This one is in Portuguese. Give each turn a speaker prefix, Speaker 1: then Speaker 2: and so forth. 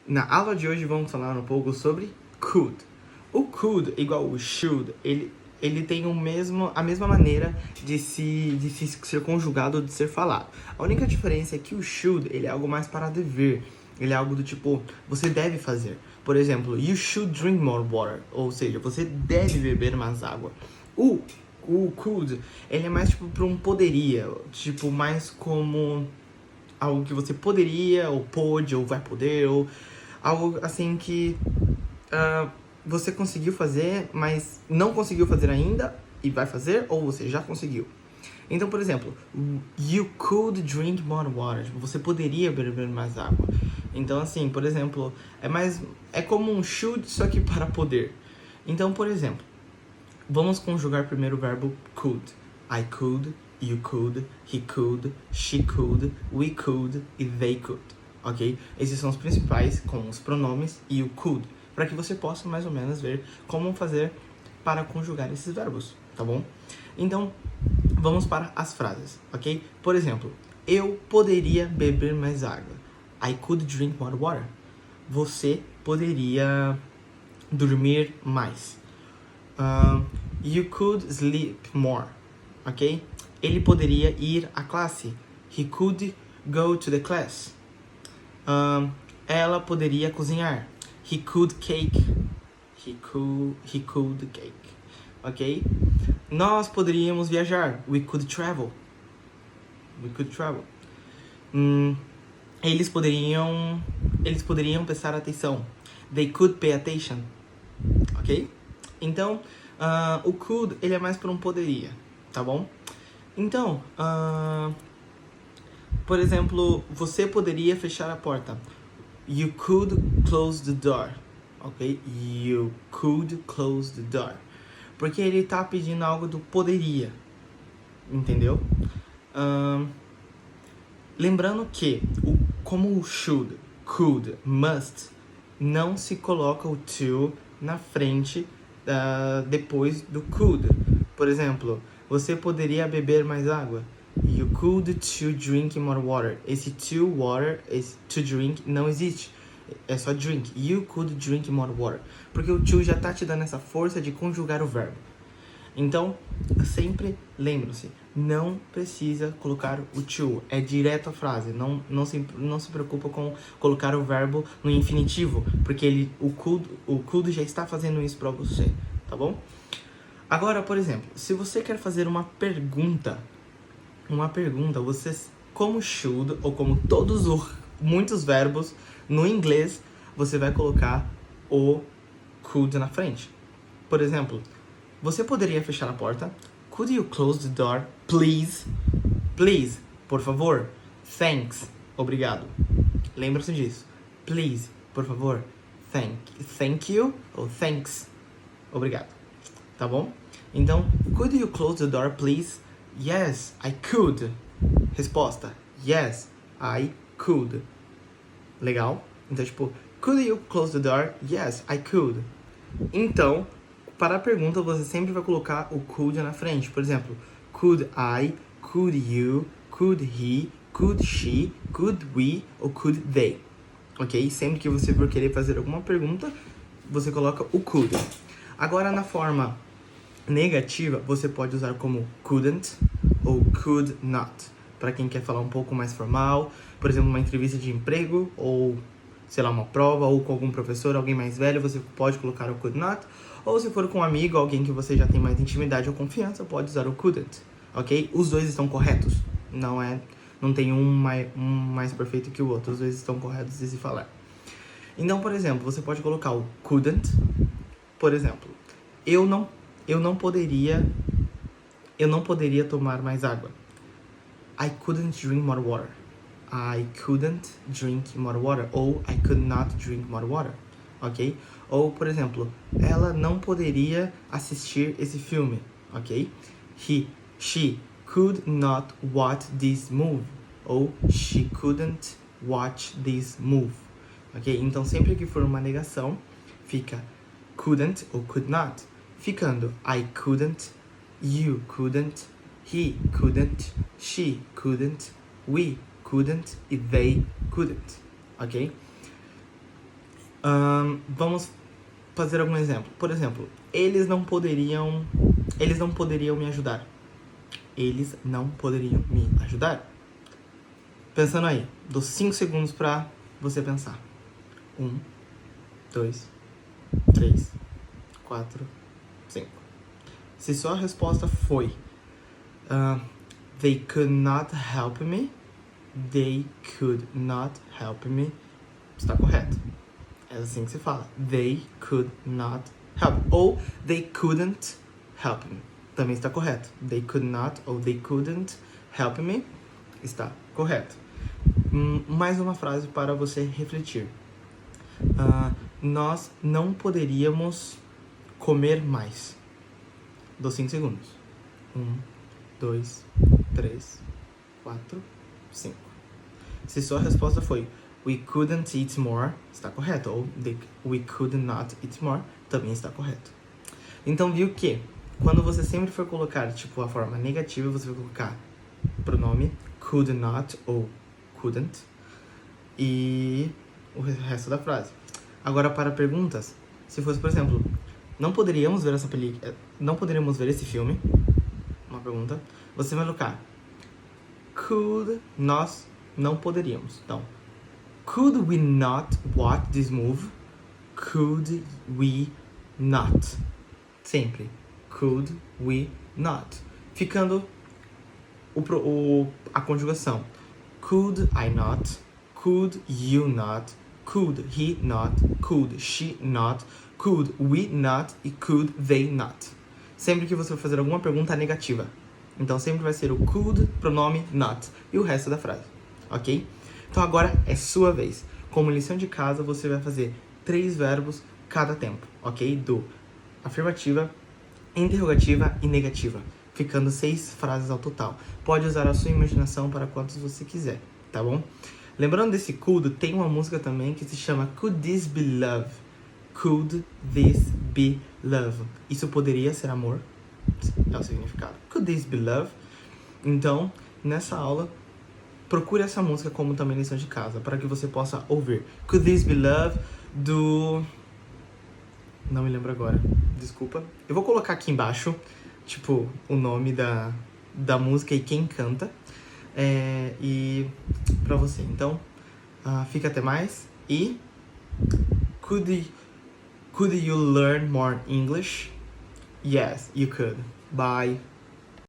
Speaker 1: Na aula de hoje vamos falar um pouco sobre could. O could, igual o should, ele tem a mesma maneira de ser conjugado, de ser falado. A única diferença é que o should, ele é algo mais para dever. Ele é algo do tipo, você deve fazer. Por exemplo, you should drink more water. Ou seja, você deve beber mais água. O could, ele é mais tipo para um poderia. Tipo, mais como algo que você poderia, ou pôde, ou vai poder, ou algo assim que você conseguiu fazer, mas não conseguiu fazer ainda e vai fazer, ou você já conseguiu. Então, por exemplo, you could drink more water. Tipo, você poderia beber mais água. Então, assim, por exemplo, é como um should, só que para poder. Então, por exemplo, vamos conjugar primeiro o verbo could. I could, you could, he could, she could, we could e they could. Ok? Esses são os principais com os pronomes e o could, para que você possa mais ou menos ver como fazer para conjugar esses verbos, tá bom? Então, vamos para as frases, ok? Por exemplo, eu poderia beber mais água. I could drink more water. Você poderia dormir mais. You could sleep more, ok? Ele poderia ir à classe. He could go to the class. Ela poderia cozinhar. He could cake. He could cake, ok? Nós poderíamos viajar. We could travel. We could travel. Eles poderiam prestar atenção. They could pay attention, ok? Então, o could, ele é mais para um poderia, tá bom? Então, por exemplo, você poderia fechar a porta. You could close the door, ok? You could close the door. Porque ele tá pedindo algo do poderia, entendeu? Lembrando que, como o should, could, must, não se coloca o to na frente depois do could. Por exemplo, você poderia beber mais água. You could to drink more water. Esse to water, esse to drink não existe. É só drink. You could drink more water. Porque o to já tá te dando essa força de conjugar o verbo. Então, sempre lembre-se, não precisa colocar o to, é direto a frase, não se preocupa com colocar o verbo no infinitivo, porque o could já está fazendo isso para você, tá bom? Agora, por exemplo, se você quer fazer uma pergunta, você, como should, ou como muitos verbos, no inglês, você vai colocar o could na frente. Por exemplo, você poderia fechar a porta? Could you close the door, please? Please, por favor. Thanks, obrigado. Lembra-se disso. Please, por favor. Thank you ou thanks, obrigado. Tá bom? Então, could you close the door, please? Yes, I could. Resposta: Yes, I could. Legal? Então, tipo, could you close the door? Yes, I could. Então, para a pergunta, você sempre vai colocar o could na frente. Por exemplo, could I, could you, could he, could she, could we ou could they. Ok? Sempre que você for querer fazer alguma pergunta, você coloca o could. Agora, na forma negativa, você pode usar como couldn't ou could not. Para quem quer falar um pouco mais formal, por exemplo, uma entrevista de emprego ou, sei lá, uma prova, ou com algum professor, alguém mais velho, você pode colocar o could not. Ou se for com um amigo, alguém que você já tem mais intimidade ou confiança, pode usar o couldn't, ok? Os dois estão corretos, não tem um mais perfeito que o outro, os dois estão corretos de se falar. Então, por exemplo, você pode colocar o couldn't, por exemplo, eu não poderia tomar mais água. I couldn't drink more water. I couldn't drink more water. Ou I could not drink more water. Ok? Ou, por exemplo, ela não poderia assistir esse filme. Ok? She could not watch this movie. Ou she couldn't watch this movie. Ok? Então, sempre que for uma negação, fica couldn't ou could not. Ficando I couldn't, you couldn't, he couldn't, she couldn't, we couldn't e they couldn't, ok? Vamos fazer algum exemplo. Por exemplo, eles não poderiam me ajudar. Eles não poderiam me ajudar. Pensando aí, dou 5 segundos pra você pensar. 1, 2, 3, 4, 5. Se sua resposta foi they could not help me, they could not help me, está correto. É assim que se fala. They could not help. Ou they couldn't help me. Também está correto. They could not ou they couldn't help me. Está correto. Mais uma frase para você refletir. Nós não poderíamos comer mais. Dou 5 segundos. 1, 2, 3, 4, 5. Se sua resposta foi we couldn't eat more, está correto. Ou we could not eat more, também está correto. Então, viu que quando você sempre for colocar tipo a forma negativa, você vai colocar pronome could not ou couldn't e o resto da frase. Agora, para perguntas, se fosse, por exemplo, não poderíamos ver essa película, não poderíamos ver esse filme, uma pergunta, você vai colocar could, nós não poderíamos. Então, could we not watch this movie? Could we not? Sempre. Could we not? Ficando a conjugação. Could I not? Could you not? Could he not? Could she not? Could we not? E could they not? Sempre que você for fazer alguma pergunta negativa. Então sempre vai ser o could, pronome not e o resto da frase, ok? Então agora é sua vez. Como lição de casa, você vai fazer 3 verbos cada tempo, ok? Do afirmativa, interrogativa e negativa, ficando 6 frases ao total. Pode usar a sua imaginação para quantos você quiser, tá bom? Lembrando desse could, tem uma música também que se chama Could This Be Love? Could this be love? Isso poderia ser amor? É o significado. Could this be love? Então, nessa aula, procure essa música como também lição de casa, para que você possa ouvir. Could this be love? Não me lembro agora, desculpa. Eu vou colocar aqui embaixo, tipo, o nome da música e quem canta. E pra você. Então, fica até mais. E could you learn more English? Yes, you could. Bye.